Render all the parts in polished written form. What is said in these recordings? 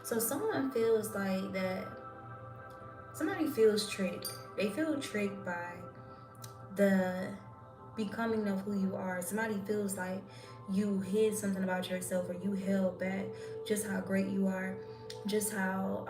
So someone feels like that, somebody feels tricked. They feel tricked by the becoming of who you are. Somebody feels like you hid something about yourself, or you held back just how great you are, just how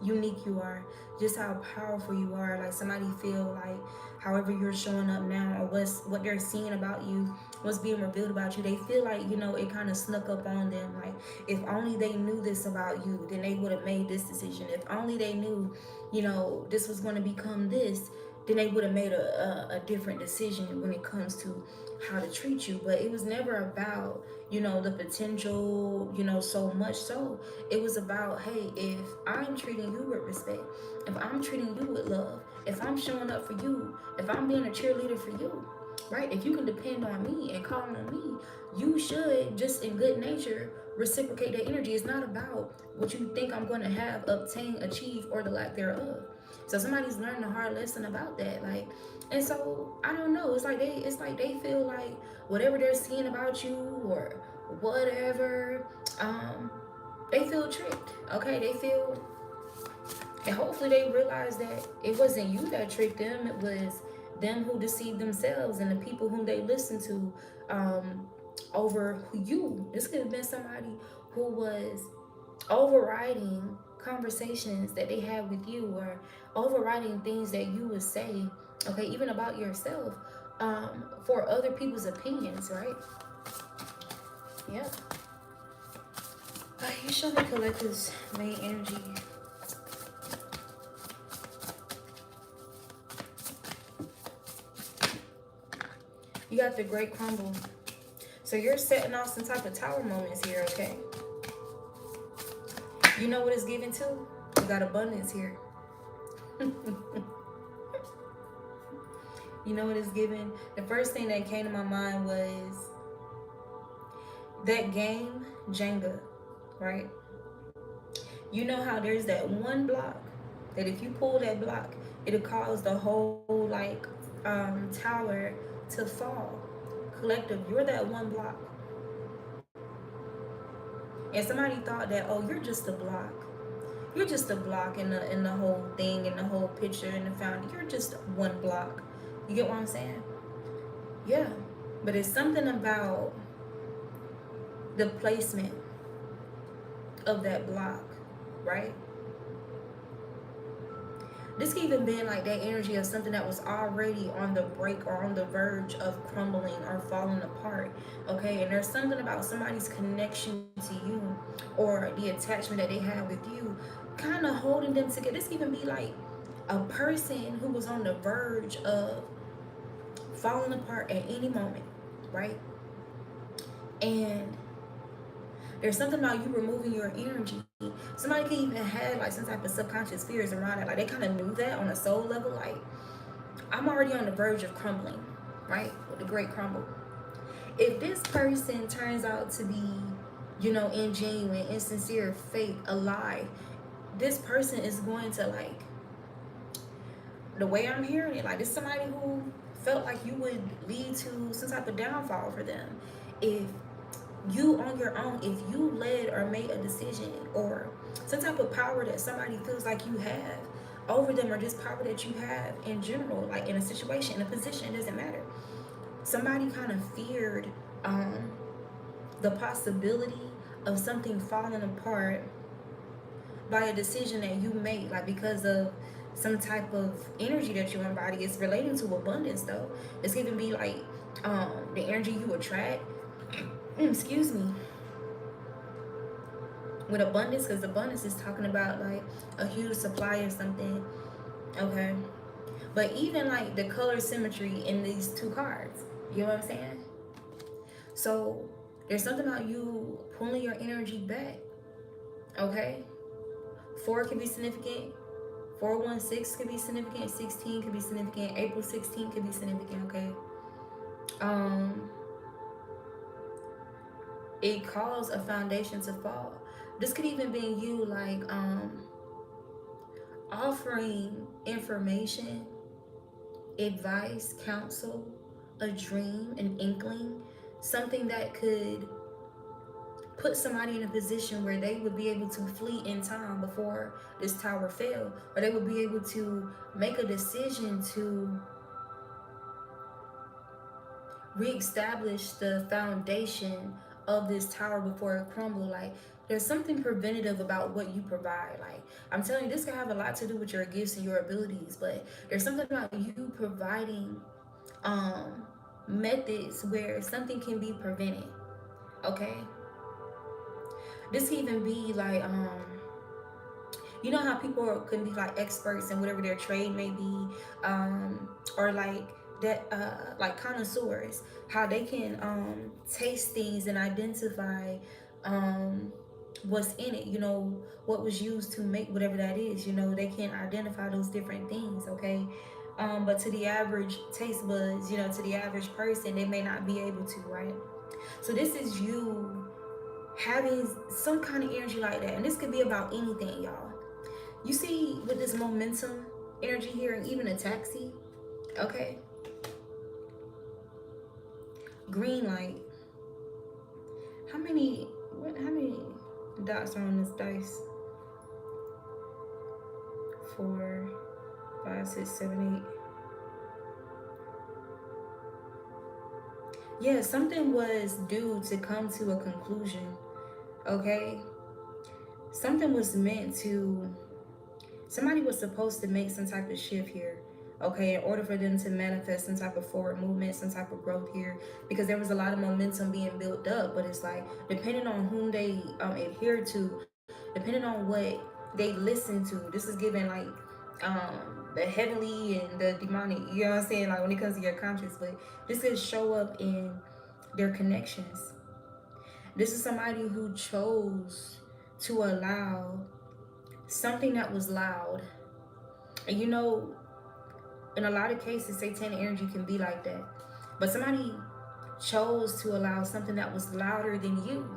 unique you are, just how powerful you are. Like somebody feel like however you're showing up now, or what they're seeing about you, what's being revealed about you, they feel like, you know, it kind of snuck up on them. Like if only they knew this about you, then they would have made this decision. If only they knew, you know, this was going to become this, then they would have made a different decision when it comes to how to treat you. But it was never about, you know, the potential, you know, so much so it was about, hey, if I'm treating you with respect, if I'm treating you with love, if I'm showing up for you, if I'm being a cheerleader for you, right? If you can depend on me and call on me, you should just in good nature reciprocate that energy. It's not about what you think I'm going to have, obtain, achieve, or the lack thereof. So somebody's learned a hard lesson about that. Like, and so I don't know. It's like they feel like whatever they're seeing about you or whatever, they feel tricked. Okay, they feel, and hopefully they realize that it wasn't you that tricked them. It was them who deceived themselves and the people whom they listened to, over you. This could have been somebody who was overriding conversations that they had with you, or overriding things that you would say, okay, even about yourself, for other people's opinions, right? Yeah. You show me collective's main energy. You got the great crumble. So you're setting off some type of tower moments here, okay? You know what it's given to? You got abundance here. You know what it's given? The first thing that came to my mind was that game, Jenga, right? You know how there's that one block that if you pull that block, it'll cause the whole like tower to fall. Collective, you're that one block. And somebody thought that, oh, you're just a block. You're just a block in the whole thing, in the whole picture, in the fountain. You're just one block. You get what I'm saying? Yeah. But it's something about the placement of that block, right? This could even been like that energy of something that was already on the break or on the verge of crumbling or falling apart. Okay, and there's something about somebody's connection to you or the attachment that they have with you kind of holding them together. This could even be like a person who was on the verge of falling apart at any moment, right? And there's something about you removing your energy. Somebody could even have like some type of subconscious fears around it. Like they kind of knew that on a soul level. Like I'm already on the verge of crumbling, right? With the great crumble. If this person turns out to be, you know, ingenuine, insincere, fake, a lie, this person is going to like, the way I'm hearing it, like it's somebody who felt like you would lead to some type of downfall for them. If you on your own, if you led or made a decision, or some type of power that somebody feels like you have over them, or just power that you have in general, like in a situation, in a position, it doesn't matter. Somebody kind of feared the possibility of something falling apart by a decision that you made, like because of some type of energy that you embody. It's relating to abundance though. It's even be like the energy you attract. Excuse me, with abundance, because abundance is talking about like a huge supply of something, okay? But even like the color symmetry in these two cards, you know what I'm saying? So there's something about you pulling your energy back, okay? 4 could be significant, 416 could be significant, 16 could be significant, April 16th could be significant, okay? um it caused a foundation to fall. This could even be you like offering information, advice, counsel, a dream, an inkling, something that could put somebody in a position where they would be able to flee in time before this tower fell, or they would be able to make a decision to reestablish the foundation of this tower before it crumbled. Like, there's something preventative about what you provide. Like, I'm telling you, this can have a lot to do with your gifts and your abilities, but there's something about you providing um methods where something can be prevented. Okay, this can even be like you know how people can be like experts in whatever their trade may be, or like that, like connoisseurs, how they can taste things and identify um, what's in it. You know, what was used to make whatever that is. You know, they can identify those different things. Okay. But to the average taste buds, you know, to the average person, they may not be able to, right? So this is you having some kind of energy like that, and this could be about anything, y'all. You see, with this momentum energy here, and even a taxi, okay? Green light. How many dots are on this dice? 4, 5, 6, 7, 8. Yeah, something was due to come to a conclusion, okay? Something was meant to, somebody was supposed to make some type of shift here, okay, in order for them to manifest some type of forward movement, some type of growth here, because there was a lot of momentum being built up. But it's like, depending on whom they adhere to, depending on what they listen to, this is given like the heavenly and the demonic, you know what I'm saying, like when it comes to your conscience. But this could show up in their connections. This is somebody who chose to allow something that was loud. And you know, in a lot of cases, satanic energy can be like that. But somebody chose to allow something that was louder than you.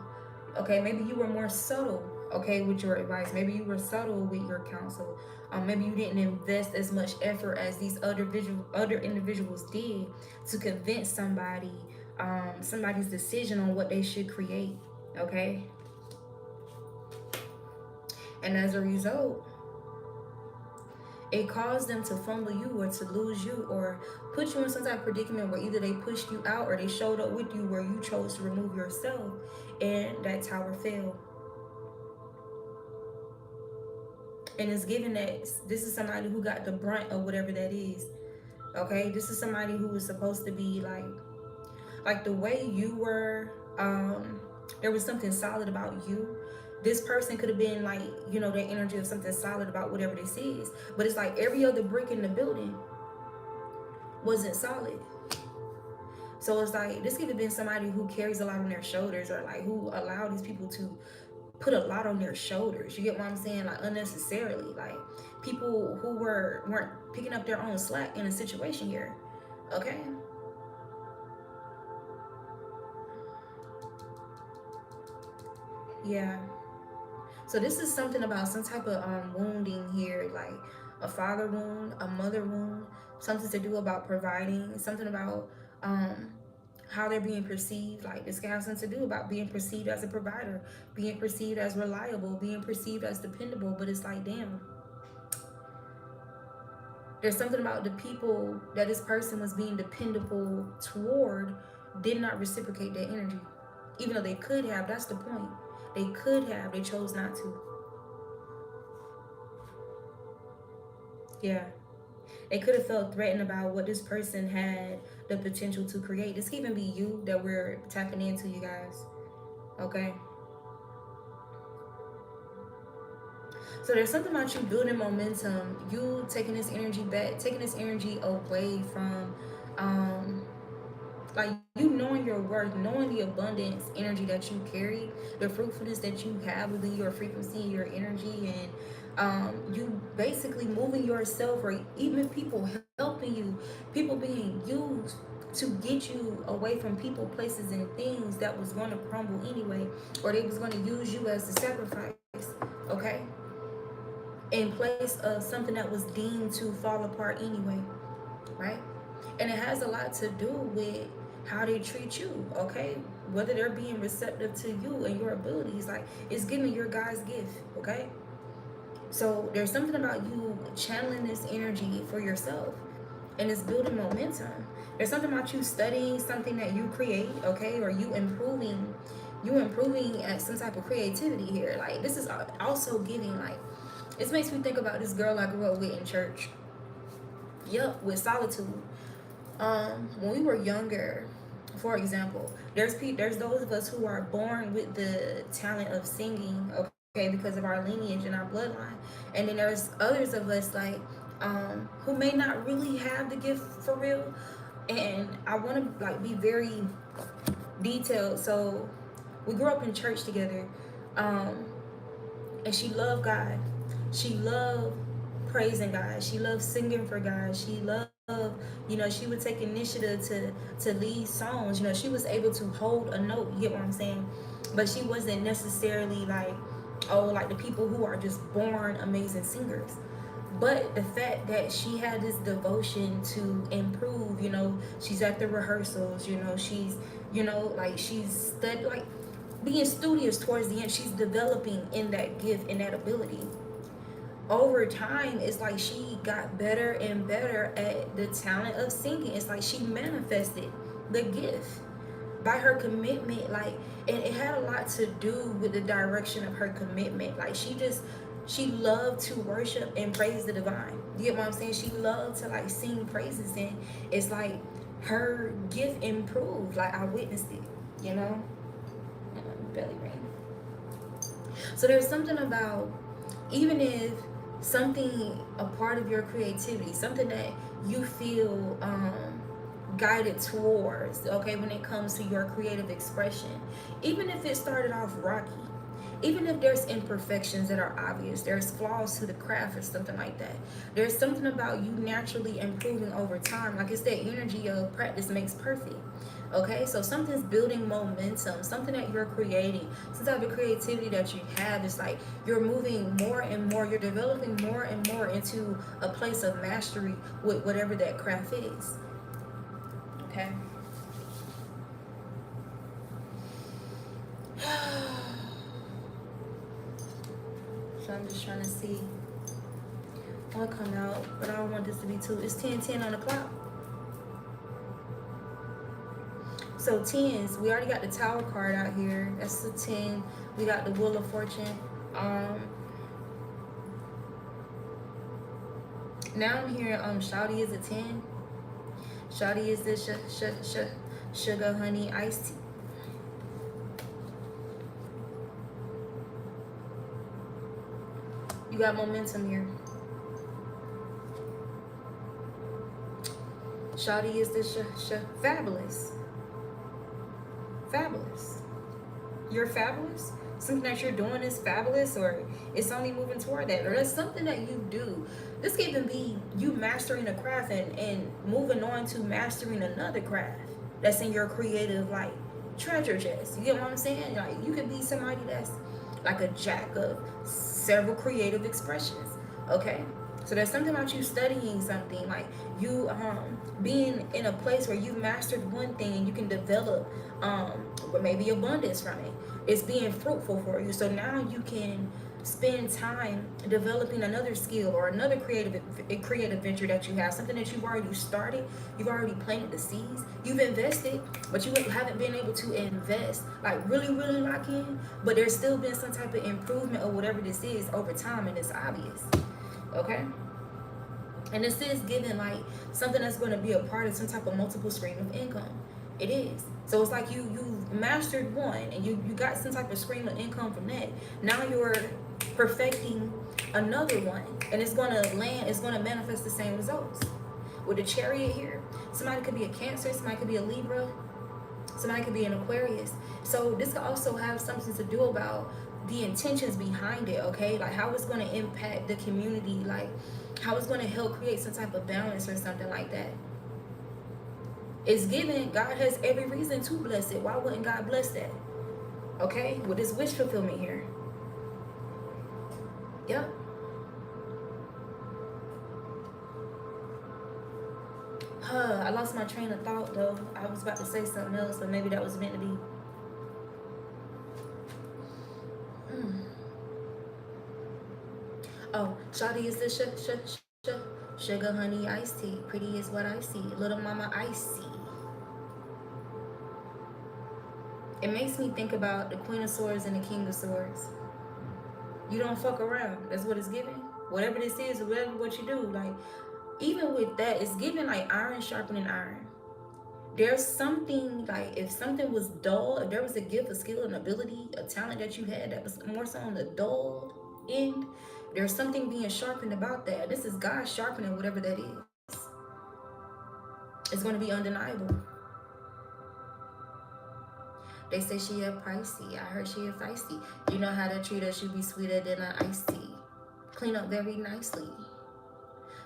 Okay, maybe you were more subtle, okay, with your advice. Maybe you were subtle with your counsel. Maybe you didn't invest as much effort as these other individuals did to convince somebody, somebody's decision on what they should create. Okay, and as a result, it caused them to fumble you or to lose you or put you in some type of predicament where either they pushed you out or they showed up with you where you chose to remove yourself and that tower fell. And it's given that this is somebody who got the brunt of whatever that is. Okay, this is somebody who was supposed to be like the way you were. There was something solid about you. This person could have been like, you know, that energy of something solid about whatever this is. But it's like every other brick in the building wasn't solid. So it's like this could have been somebody who carries a lot on their shoulders, or like who allowed these people to put a lot on their shoulders. You get what I'm saying? Like unnecessarily. Like people who weren't picking up their own slack in a situation here. Okay? Yeah. So this is something about some type of wounding here, like a father wound, a mother wound, something to do about providing, something about um how they're being perceived. Like this can have something to do about being perceived as a provider, being perceived as reliable, being perceived as dependable. But it's like, damn, there's something about the people that this person was being dependable toward did not reciprocate that energy. Even though they could have, that's the point. They could have, they chose not to. Yeah. They could have felt threatened about what this person had the potential to create. This can even be you that we're tapping into, you guys. Okay? So there's something about you building momentum, you taking this energy back, taking this energy away from like you knowing your worth, knowing the abundance energy that you carry, the fruitfulness that you have within your frequency, your energy, and you basically moving yourself, or even people helping you, people being used to get you away from people, places, and things that was going to crumble anyway, or they was going to use you as the sacrifice. Okay, in place of something that was deemed to fall apart anyway, right? And it has a lot to do with how they treat you, okay? whether they're being receptive to you and your abilities. Like, it's giving your God's gift, okay? So there's something about you channeling this energy for yourself, and it's building momentum. There's something about you studying something that you create, okay, or you improving at some type of creativity here. Like, this is also giving, like, it makes me think about this girl I grew up with in church. Yep, with solitude. When we were younger, for example, there's those of us who are born with the talent of singing, okay, because of our lineage and our bloodline, and then there's others of us, like, who may not really have the gift for real. And I want to, like, be very detailed. So we grew up in church together, um, and she loved God. She loved praising God. She loved singing for God. She loved, she would take initiative to lead songs. She was able to hold a note. You get what I'm saying? But she wasn't necessarily like, oh, like the people who are just born amazing singers. But the fact that she had this devotion to improve, she's at the rehearsals, she's, like, she's studied, like, being studious towards the end, she's developing in that gift and that ability. Over time, it's like she got better and better at the talent of singing. It's like she manifested the gift by her commitment. Like, and it had a lot to do with the direction of her commitment. Like, she loved to worship and praise the divine. You get what I'm saying? She loved to, like, sing praises, and it's like her gift improved. Like, I witnessed it, belly ring. So there's something about, even if something, a part of your creativity, something that you feel guided towards, okay, when it comes to your creative expression, even if it started off rocky, even if there's imperfections that are obvious, there's flaws to the craft or something like that, there's something about you naturally improving over time. Like, it's that energy of practice makes perfect. Okay, so something's building momentum, something that you're creating, some type of creativity that you have. It's like you're moving more and more, you're developing more and more into a place of mastery with whatever that craft is. Okay. So I'm just trying to see what come out, but I don't want this to be too. It's 10:10 on the clock. So tens, we already got the Tower card out here. That's the 10. We got the Wheel of Fortune. Now I'm hearing Shawty is a 10. Shawty is the sugar, honey, iced tea. You got momentum here. Shawty is the fabulous. Fabulous. You're fabulous. Something that you're doing is fabulous, or it's only moving toward that, or that's something that you do. This could even be you mastering a craft and moving on to mastering another craft that's in your creative, like, treasure chest. You get what I'm saying? Like, you could be somebody that's like a jack of several creative expressions. Okay, so there's something about you studying something, like you being in a place where you've mastered one thing and you can develop maybe abundance from it. It's being fruitful for you. So now you can spend time developing another skill or another creative venture that you have, something that you've already started, you've already planted the seeds, you've invested, but you haven't been able to invest, like, really lock in, but there's still been some type of improvement or whatever this is over time, and it's obvious. Okay, and this is giving, like, something that's going to be a part of some type of multiple stream of income. It is. So it's like you mastered one and you got some type of stream of income from that. Now you're perfecting another one, and it's going to land, it's going to manifest the same results. With the Chariot here, somebody could be a Cancer, somebody could be a Libra, somebody could be an Aquarius. So this could also have something to do about the intentions behind it, okay? Like how it's going to impact the community, like how it's going to help create some type of balance or something like that. It's given, God has every reason to bless it. Why wouldn't God bless that? Okay, with this wish fulfillment here. Yep. I lost my train of thought though. I was about to say something else, but maybe that was meant to be. Oh, Shawty is the sugar honey iced tea. Pretty is what I see. Little mama icy. It makes me think about the Queen of Swords and the King of Swords. You don't fuck around. That's what it's giving. Whatever this is, whatever what you do, like even with that, it's giving like iron sharpening iron. There's something like if something was dull, if there was a gift, a skill, an ability, a talent that you had that was more so on the dull end, there's something being sharpened about that. This is God sharpening whatever that is. It's going to be undeniable. They say she a pricey. I heard she a feisty. You know how to treat her. She be sweeter than an iced tea. Clean up very nicely.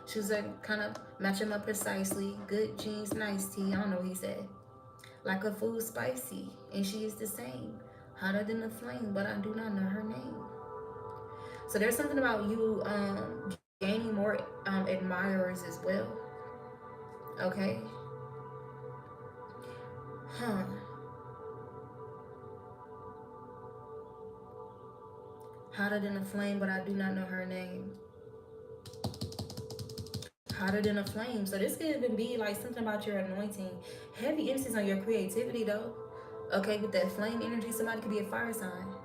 Shoes are kind of match them up precisely. Good jeans, nice tea. I don't know what he said. Like a food spicy, and she is the same. Hotter than a flame, but I do not know her name. So there's something about you gaining more admirers as well. Okay. Huh. Hotter than a flame, but I do not know her name. Hotter than a flame. So this could even be like something about your anointing. Heavy emphasis on your creativity though. Okay, with that flame energy, somebody could be a fire sign.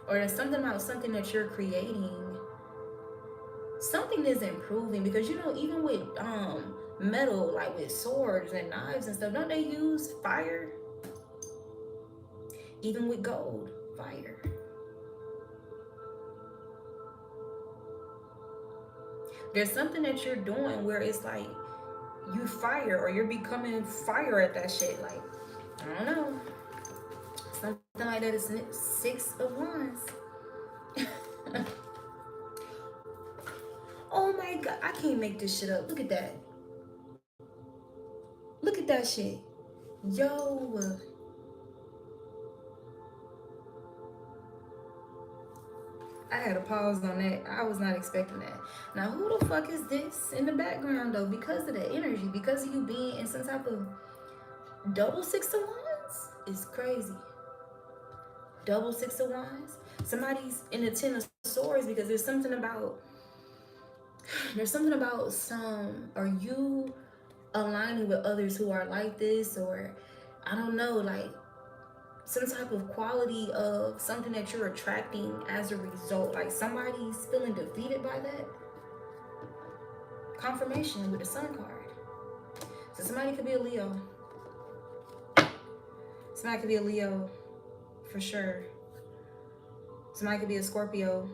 Or there's something about something that you're creating. Something is improving because you know, even with metal, like with swords and knives and stuff, don't they use fire? Even with gold, fire. There's something that you're doing where it's like you fire or you're becoming fire at that shit. Like, I don't know. Something like that is 6 of Wands. Oh my God, I can't make this shit up. Look at that. Look at that shit. Yo. I had to pause on that. I was not expecting that. Now, who the fuck is this in the background though? Because of the energy, because of you being in some type of double 6 of Wands, it's crazy. Double 6 of Wands. Somebody's in the 10 of Swords because there's something about some, are you aligning with others who are like this, or I don't know, like some type of quality of something that you're attracting as a result. Like somebody's feeling defeated by that. Confirmation with the Sun card. So somebody could be a Leo. Somebody could be a Leo for sure. Somebody could be a Scorpio.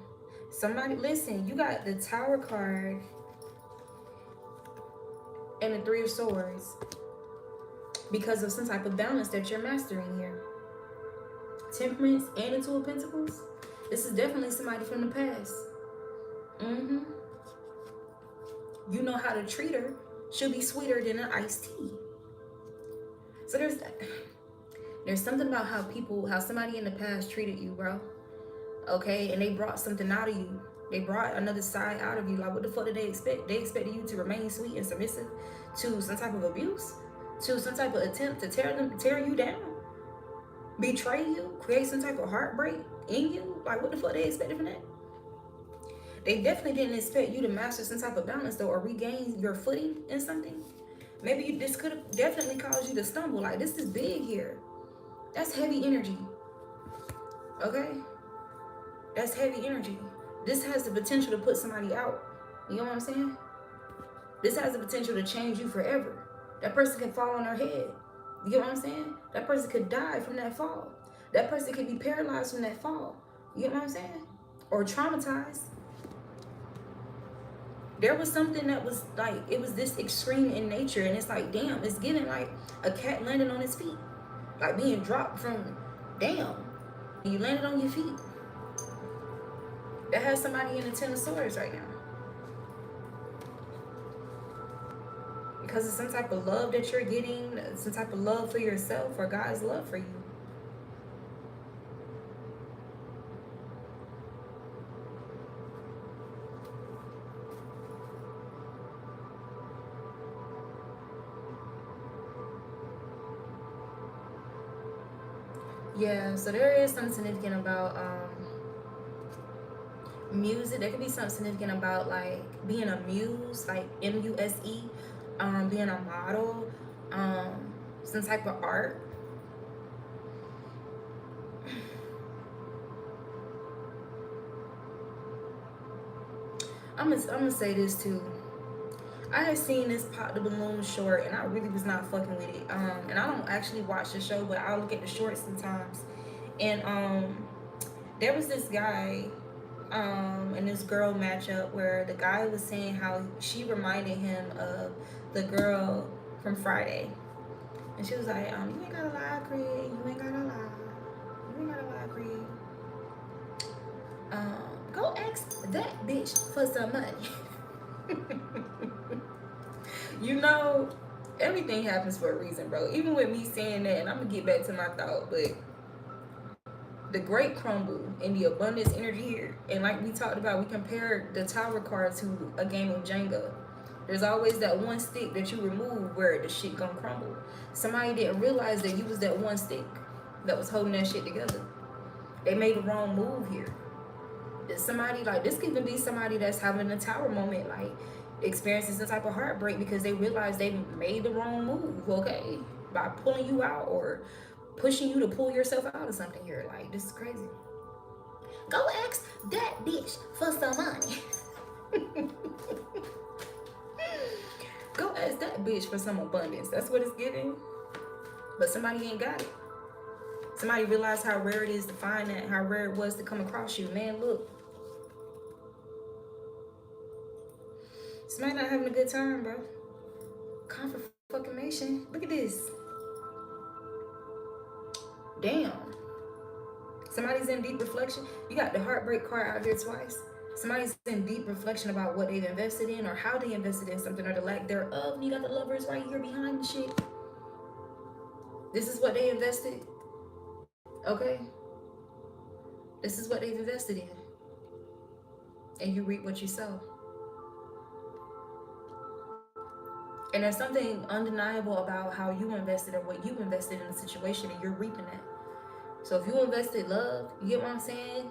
Somebody, listen, you got the Tower card and the 3 of Swords because of some type of balance that you're mastering here. Temperance and the 2 of Pentacles. This is definitely somebody from the past. You know how to treat her. She'll be sweeter than an iced tea. So there's something about how somebody in the past treated you, bro. Okay, and they brought something out of you. They brought another side out of you. Like, what the fuck did they expect? They expected you to remain sweet and submissive to some type of abuse, to some type of attempt to tear you down, betray you, create some type of heartbreak in you. Like, what the fuck they expected from that? They definitely didn't expect you to master some type of balance though, or regain your footing in something. Maybe this could have definitely caused you to stumble. Like, this is big here. That's heavy energy. Okay? That's heavy energy. This has the potential to put somebody out. You know what I'm saying? This has the potential to change you forever. That person can fall on their head. You get what I'm saying? That person could die from that fall. That person could be paralyzed from that fall. You get what I'm saying? Or traumatized. There was something that was like, it was this extreme in nature, and it's like, damn, it's giving like a cat landing on his feet. Like being dropped from, damn. You landed on your feet. That has somebody in the 10 of Swords right now. Because it's some type of love that you're getting, some type of love for yourself, or God's love for you. Yeah, so there is something significant about music. There could be something significant about like being a muse, like MUSE, being a model, some type of art. I'm gonna say this too. I had seen this Pop the Balloon short, and I really was not fucking with it. And I don't actually watch the show, but I'll look at the shorts sometimes. And there was this guy, and this girl matchup where the guy was saying how she reminded him of the girl from Friday, and she was like, you ain't gotta lie, Creed. You ain't gotta lie. You ain't gotta lie, Creed. Go ask that bitch for some money. You know, everything happens for a reason, bro. Even with me saying that, and I'm gonna get back to my thought, but the great crumble and the abundance energy here, and like we talked about, we compared the tower card to a game of Jenga. There's always that one stick that you remove where the shit gonna crumble. Somebody didn't realize that you was that one stick that was holding that shit together. They made the wrong move here. Somebody, like, this could even be somebody that's having a tower moment, like experiencing some type of heartbreak because they realize they made the wrong move, okay, by pulling you out or pushing you to pull yourself out of something here. Like, this is crazy. Go ask that bitch for some money. Go ask that bitch for some abundance. That's what it's giving. But somebody ain't got it. Somebody realized how rare it is to find that, how rare it was to come across you. Man, look. Somebody not having a good time, bro. Confirmation. Look at this. Damn. Somebody's in deep reflection. You got the heartbreak card out here twice. Somebody's in deep reflection about what they've invested in or how they invested in something or the lack thereof. You got the lovers right here behind the shit. This is what they invested. Okay? This is what they've invested in. And you reap what you sow. And there's something undeniable about how you invested or what you invested in the situation, and you're reaping that. So if you invested love, you get what I'm saying?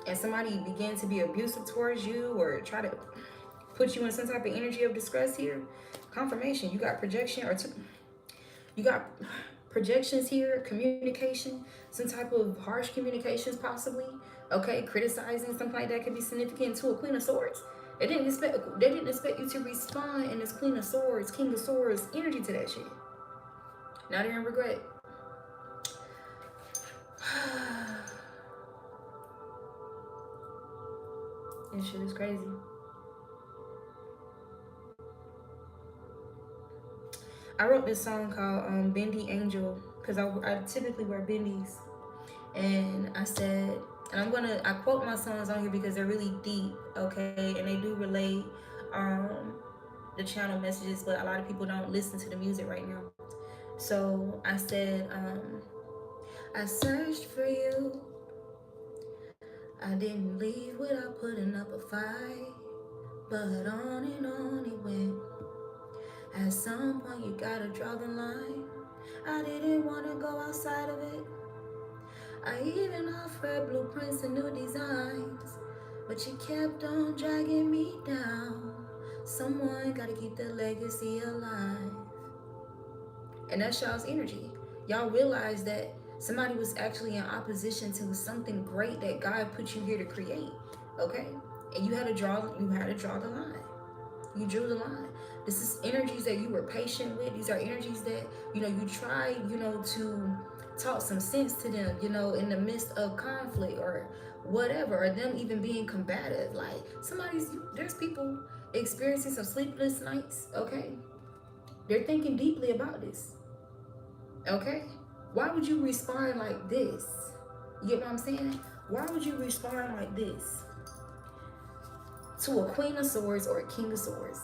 And somebody began to be abusive towards you or try to put you in some type of energy of distress here, confirmation. You got projection or you got projections here, communication, some type of harsh communications possibly. Okay, criticizing, something like that could be significant to a Queen of Swords. They didn't expect you to respond in this Queen of Swords, King of Swords energy to that shit. Now they're in regret. This shit is crazy. I wrote this song called Bendy Angel because I typically wear bendies. And I said, and I quote my songs on here because they're really deep, okay? And they do relate the channel messages, but a lot of people don't listen to the music right now. So I said, I searched for you. I didn't leave without putting up a fight, but on it went. At some point you gotta draw the line. I didn't wanna go outside of it. I even offered blueprints and new designs, but you kept on dragging me down. Someone gotta keep the legacy alive. And that's y'all's energy. Y'all realize that somebody was actually in opposition to something great that God put you here to create. Okay? And you had to draw the line. You drew the line. This is energies that you were patient with. These are energies that, you tried, to talk some sense to them, in the midst of conflict or whatever, or them even being combative. Like there's people experiencing some sleepless nights, okay? They're thinking deeply about this, okay? Why would you respond like this? You get what I'm saying? Why would you respond like this to a Queen of Swords or a King of Swords?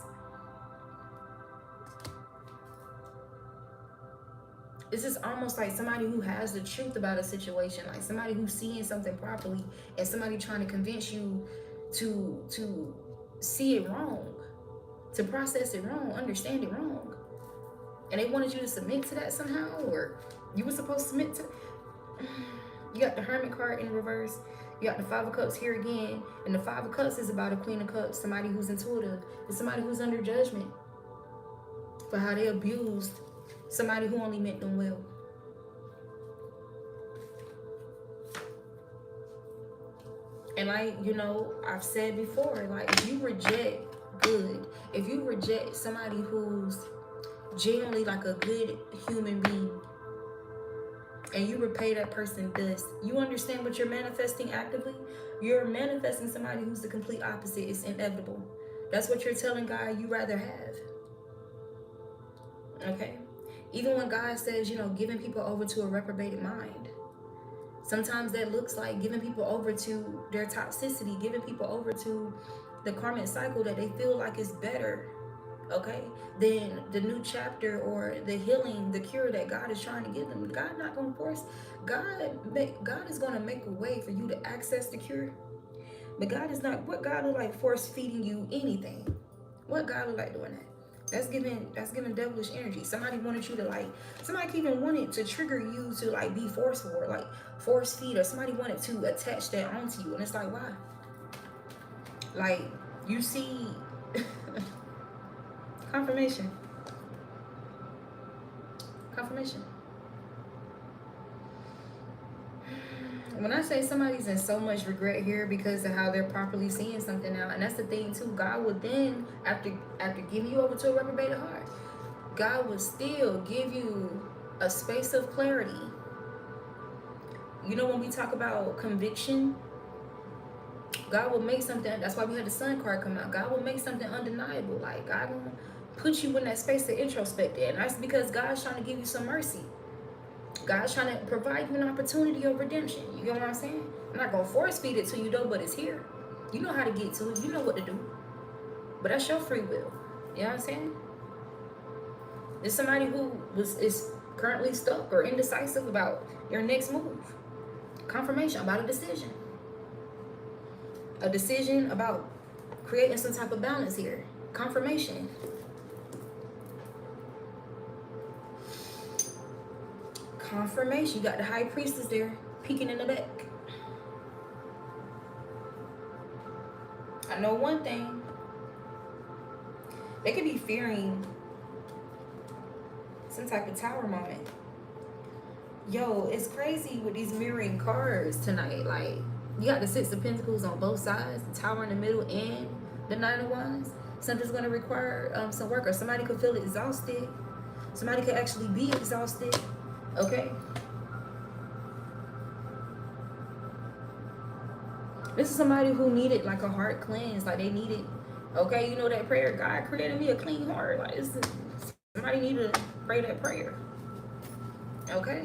This is almost like somebody who has the truth about a situation, like somebody who's seeing something properly and somebody trying to convince you to see it wrong, to process it wrong, understand it wrong. And they wanted you to submit to that somehow, or you were supposed to submit to. You got the Hermit card in reverse. You got the Five of Cups here again, and the Five of Cups is about a Queen of Cups, somebody who's intuitive. It's somebody who's under judgment for how they abused somebody who only meant them well. And like, you know, I've said before, like, if you reject good, if you reject somebody who's genuinely like a good human being, and you repay that person dust, you understand what you're manifesting actively? You're manifesting somebody who's the complete opposite. It's inevitable. That's what you're telling God you rather have. Okay? Even when God says, you know, giving people over to a reprobated mind, sometimes that looks like giving people over to their toxicity, giving people over to the karmic cycle that they feel like is better, okay, then the new chapter or the healing, the cure that God is trying to give them. God not going to force. God is going to make a way for you to access the cure. But God is not. What God look like force feeding you anything? What God look like doing that? That's giving devilish energy. Somebody wanted you to like. Somebody even wanted to trigger you to like be forceful or like force feed, or somebody wanted to attach that onto you, and it's like, why? Like, you see. Confirmation. Confirmation. When I say somebody's in so much regret here because of how they're properly seeing something now, and that's the thing too, God would then, after giving you over to a reprobated heart, God would still give you a space of clarity. You know, when we talk about conviction, God will make something, that's why we had the Sun card come out. God will make something undeniable. Like, God will put you in that space to introspect it. And that's because God's trying to give you some mercy. God's trying to provide you an opportunity of redemption. You get what I'm saying? I'm not going to force feed it to you though, but it's here. You know how to get to it. You know what to do. But that's your free will. You know what I'm saying? There's somebody who is currently stuck or indecisive about your next move. Confirmation about a decision. A decision about creating some type of balance here. Confirmation. Confirmation. You got the High Priestess there peeking in the back. I know one thing. They could be fearing some type of tower moment. Yo, it's crazy with these mirroring cards tonight. Like, you got the Six of Pentacles on both sides, the Tower in the middle, and the Nine of Wands. Something's going to require some work, or somebody could feel exhausted. Somebody could actually be exhausted. Okay? This is somebody who needed like a heart cleanse. Like, they needed, okay, you know that prayer, God created me a clean heart. Like, somebody needed to pray that prayer. Okay?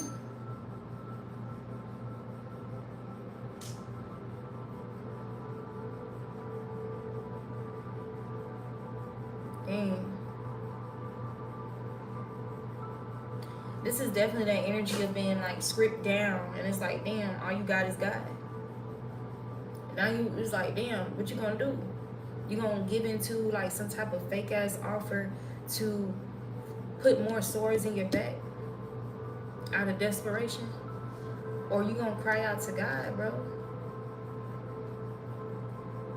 Dang. This is definitely that energy of being like stripped down, and it's like, damn, all you got is God. Now it's like, damn, what you gonna do? You gonna give into like some type of fake ass offer to put more swords in your back out of desperation, or you gonna cry out to God, bro?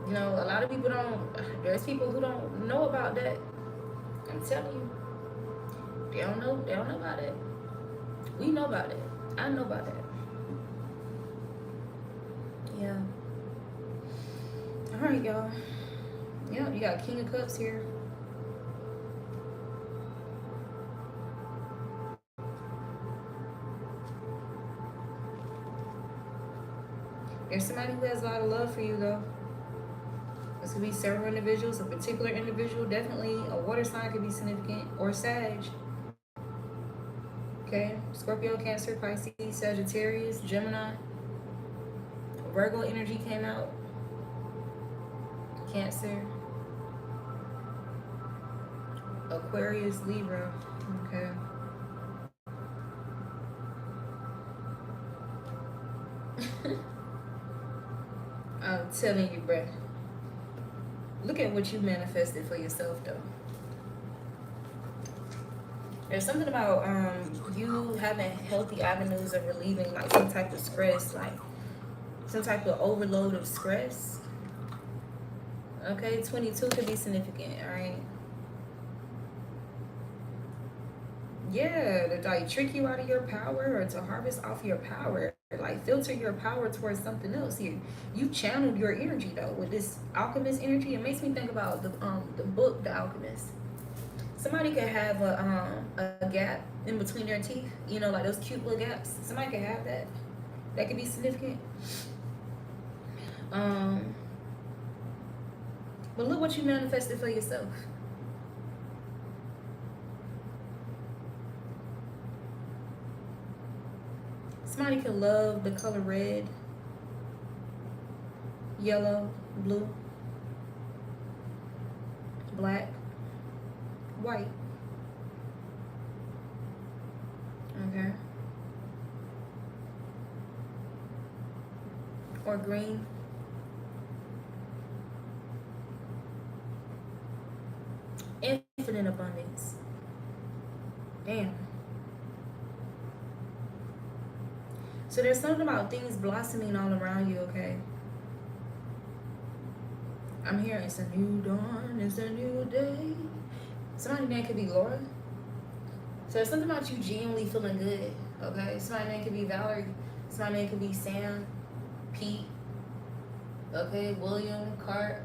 You know, a lot of people don't. There's people who don't know about that. I'm telling you, they don't know. They don't know about it. We know about it. I know about it. Yeah. All right, y'all. Yeah, you got King of Cups here. There's somebody who has a lot of love for you, though. This could be several individuals, a particular individual. Definitely a water sign could be significant, or Sag. Okay, Scorpio, Cancer, Pisces, Sagittarius, Gemini. Virgo energy came out. Cancer. Aquarius, Libra. Okay. I'm telling you, bruh. Look at what you manifested for yourself, though. There's something about you having healthy avenues of relieving like some type of stress. Like, some type of overload of stress. Okay, 22 could be significant, all right? Yeah, to like trick you out of your power or to harvest off your power, like filter your power towards something else. You channeled your energy though with this alchemist energy. It makes me think about the book The Alchemist. Somebody could have a gap in between their teeth, you know, like those cute little gaps. Somebody could have that. That could be significant. Um, but look what you manifested for yourself. Somebody could love the color red, yellow, blue, black, white. Okay. Or green. Infinite abundance. Damn. So there's something about things blossoming all around you, okay? I'm hearing it's a new dawn, it's a new day. Somebody's name could be Laura. So there's something about you genuinely feeling good, okay? Somebody's name could be Valerie. Somebody's name could be Sam, Pete, okay? William, Cart,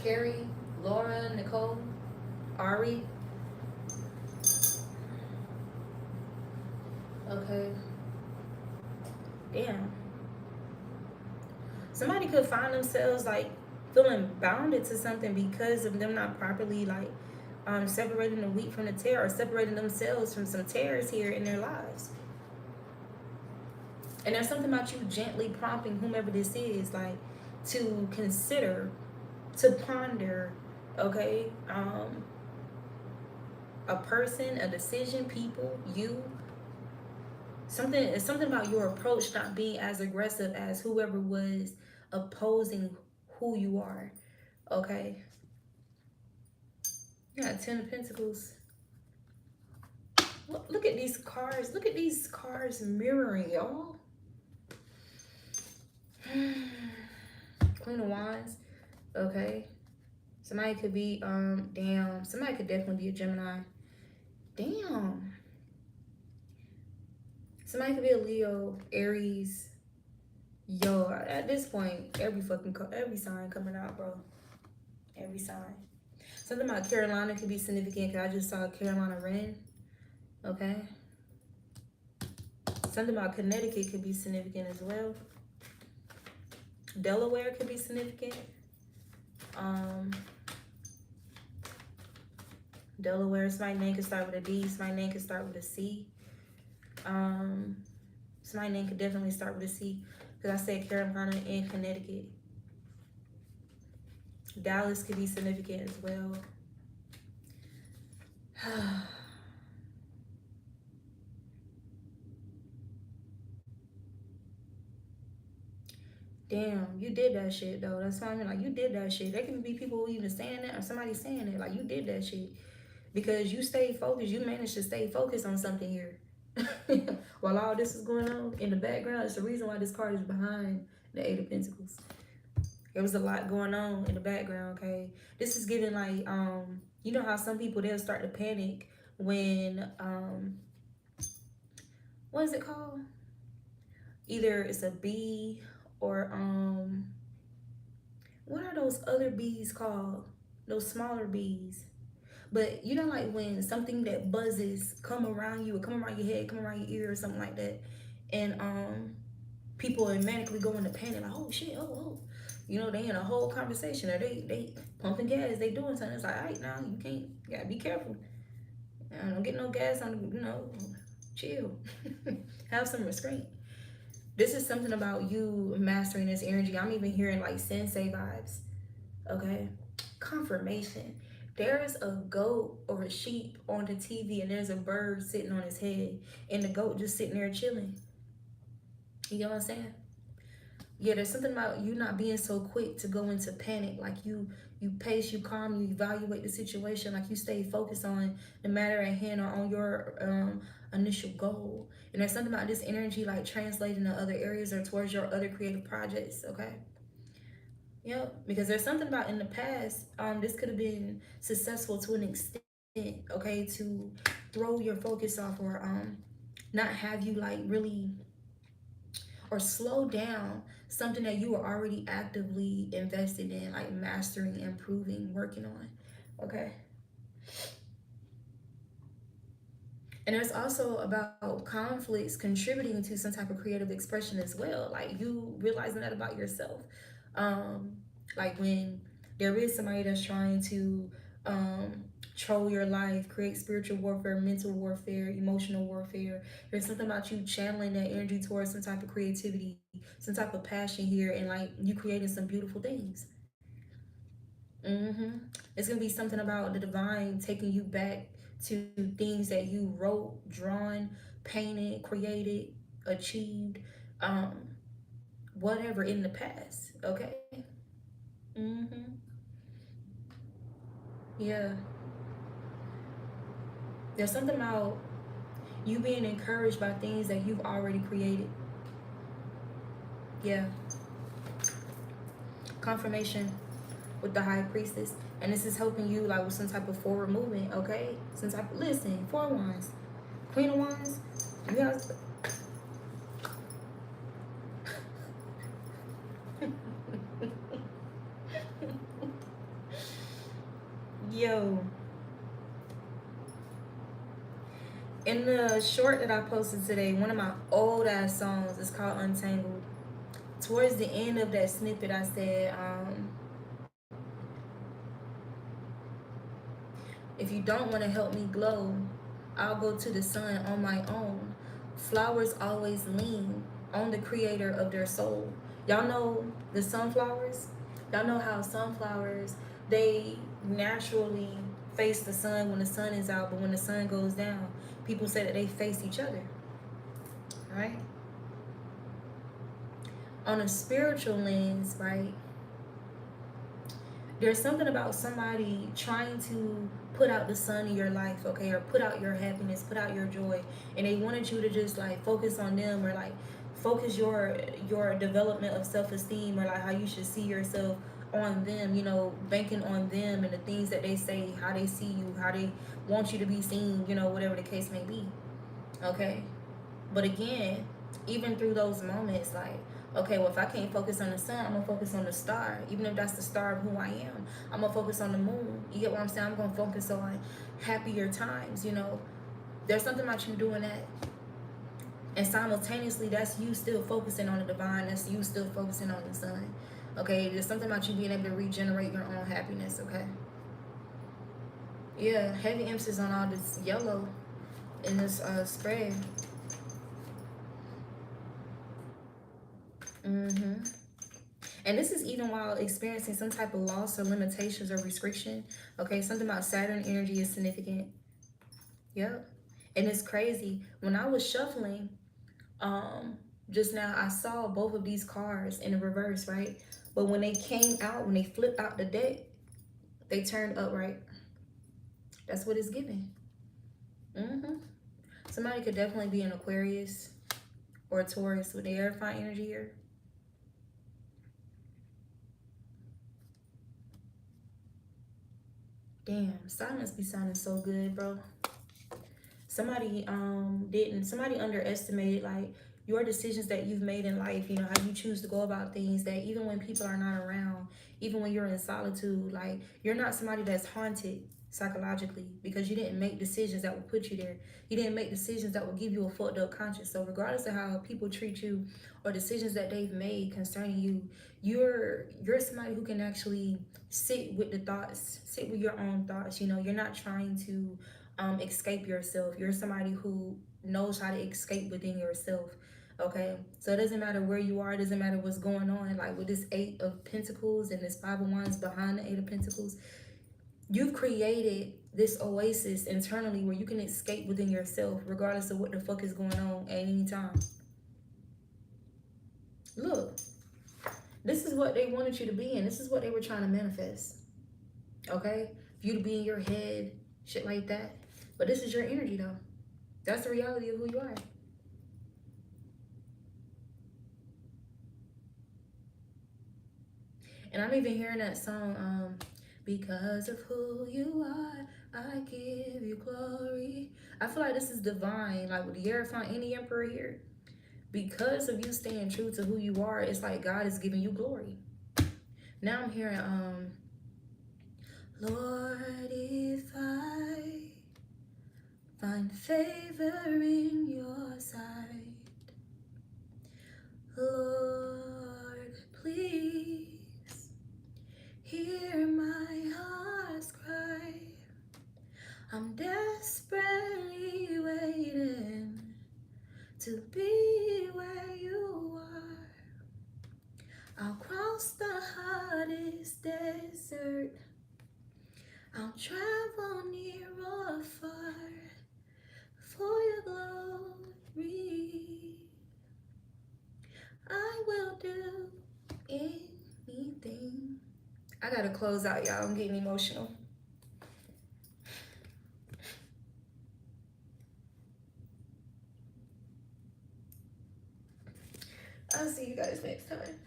Carrie, Laura, Nicole, Ari. Okay. Damn. Somebody could find themselves like feeling bounded to something because of them not properly like separating the wheat from the tare or separating themselves from some tares here in their lives. And there's something about you gently prompting whomever this is, like, to consider, to ponder, okay, a person, a decision, people, you. Something about your approach not being as aggressive as whoever was opposing who you are. Okay. Yeah, Ten of Pentacles. Look at these cards. Look at these cards mirroring, y'all. Queen of Wands. Okay. Somebody could be, damn. Somebody could definitely be a Gemini. Damn. Somebody could be a Leo, Aries. Yo, at this point, every sign coming out, bro. Every sign. Something about Carolina could be significant because I just saw Carolina Wren. Okay. Something about Connecticut could be significant as well. Delaware could be significant. Delaware, somebody's name could start with a D. Somebody's name could start with a C. Somebody's name could definitely start with a C because I said Carolina and Connecticut. Dallas could be significant as well. Damn, you did that shit though. That's why I mean, like, you did that shit. There can be people who even saying that or somebody saying it. Like, you did that shit because you stayed focused. You managed to stay focused on something here. While all this is going on in the background, it's the reason why this card is behind the Eight of Pentacles. There was a lot going on in the background, okay? This is giving like, you know how some people, they'll start to panic when, what is it called? Either it's a bee or, what are those other bees called? Those smaller bees. But you know, like when something that buzzes come around you or come around your head, come around your ear or something like that. And people automatically go into panic, like, oh shit, oh. You know, they in a whole conversation or they pumping gas, they doing something. It's like, all right, now you can't, you gotta be careful. Don't get no gas on, you know, chill. Have some restraint. This is something about you mastering this energy. I'm even hearing like sensei vibes. Okay. Confirmation. There's a goat or a sheep on the TV and there's a bird sitting on his head and the goat just sitting there chilling. You know what I'm saying? Yeah, there's something about you not being so quick to go into panic. Like you pace, you calm, you evaluate the situation. Like you stay focused on the matter at hand or on your initial goal. And there's something about this energy like translating to other areas or towards your other creative projects. Okay. Yep. Because there's something about in the past, this could have been successful to an extent. Okay, to throw your focus off or not have you like really or slow down something that you were already actively invested in, like mastering, improving, working on. Okay. And there's also about conflicts contributing to some type of creative expression as well. Like you realizing that about yourself. Um, like when there is somebody that's trying to troll your life, create spiritual warfare, mental warfare, emotional warfare. There's something about you channeling that energy towards some type of creativity, some type of passion here, and like you creating some beautiful things. Mm-hmm. It's gonna be something about the divine taking you back to things that you wrote, drawn, painted, created, achieved, um, whatever in the past. Okay. Mm-hmm. Yeah. There's something about you being encouraged by things that you've already created. Yeah. Confirmation with the high priestess. And this is helping you like with some type of forward movement, okay? Some type of listen, four wands. Queen of Wands, you guys. Yo, in the short that I posted today, one of my old ass songs is called Untangled. Towards the end of that snippet, I said, if you don't want to help me glow, I'll go to the sun on my own. Flowers always lean on the creator of their soul. Y'all know the sunflowers? Y'all know how sunflowers, they naturally face the sun when the sun is out, but when the sun goes down, people say that they face each other, right? On a spiritual lens, right? There's something about somebody trying to put out the sun in your life, okay, or put out your happiness, put out your joy, and they wanted you to just like focus on them or like focus your development of self-esteem or like how you should see yourself on them, you know, banking on them and the things that they say, how they see you, how they want you to be seen, you know, whatever the case may be. Okay. But again, even through those moments, like, okay, well, if I can't focus on the sun, I'm gonna focus on the star. Even if that's the star of who I am, I'm gonna focus on the moon. You get what I'm saying? I'm gonna focus on happier times. You know, there's something about you doing that, and simultaneously, that's you still focusing on the divine. That's you still focusing on the sun. Okay, there's something about you being able to regenerate your own happiness. Okay, yeah, heavy emphasis on all this yellow in this spread. Mm-hmm. And this is even while experiencing some type of loss or limitations or restriction. Okay, something about Saturn energy is significant. Yep. And it's crazy. When I was shuffling, um, just now I saw both of these cards in the reverse, right? But when they came out, when they flipped out the deck, they turned upright. That's what it's giving. Mm-hmm. Somebody could definitely be an Aquarius or a Taurus with the Hierophant energy here. Damn, silence be sounding so good, bro. Somebody underestimated like your decisions that you've made in life, you know, how you choose to go about things, that even when people are not around, even when you're in solitude, like you're not somebody that's haunted psychologically because you didn't make decisions that would put you there. You didn't make decisions that would give you a fucked up conscience. So regardless of how people treat you or decisions that they've made concerning you, you're somebody who can actually sit with the thoughts, sit with your own thoughts. You know, you're not trying to escape yourself. You're somebody who knows how to escape within yourself. Okay, so it doesn't matter where you are, it doesn't matter what's going on. Like with this Eight of Pentacles and this Five of Wands behind the Eight of Pentacles, you've created this oasis internally where you can escape within yourself regardless of what the fuck is going on at any time. Look, This is what they wanted you to be in. This is what they were trying to manifest. Okay? For you to be in your head, shit like that. But this is your energy though. That's the reality of who you are. And I'm even hearing that song, because of who you are, I give you glory. I feel like this is divine, like with the Hierophant and the Emperor here. Because of you staying true to who you are, it's like God is giving you glory. Now I'm hearing, Lord, if I find favor in your sight, Lord, please hear my heart's cry. I'm desperately waiting to be where you are. I'll cross the hottest desert. I'll travel near or far for your glory. I will do anything. I gotta close out, y'all. I'm getting emotional. I'll see you guys next time.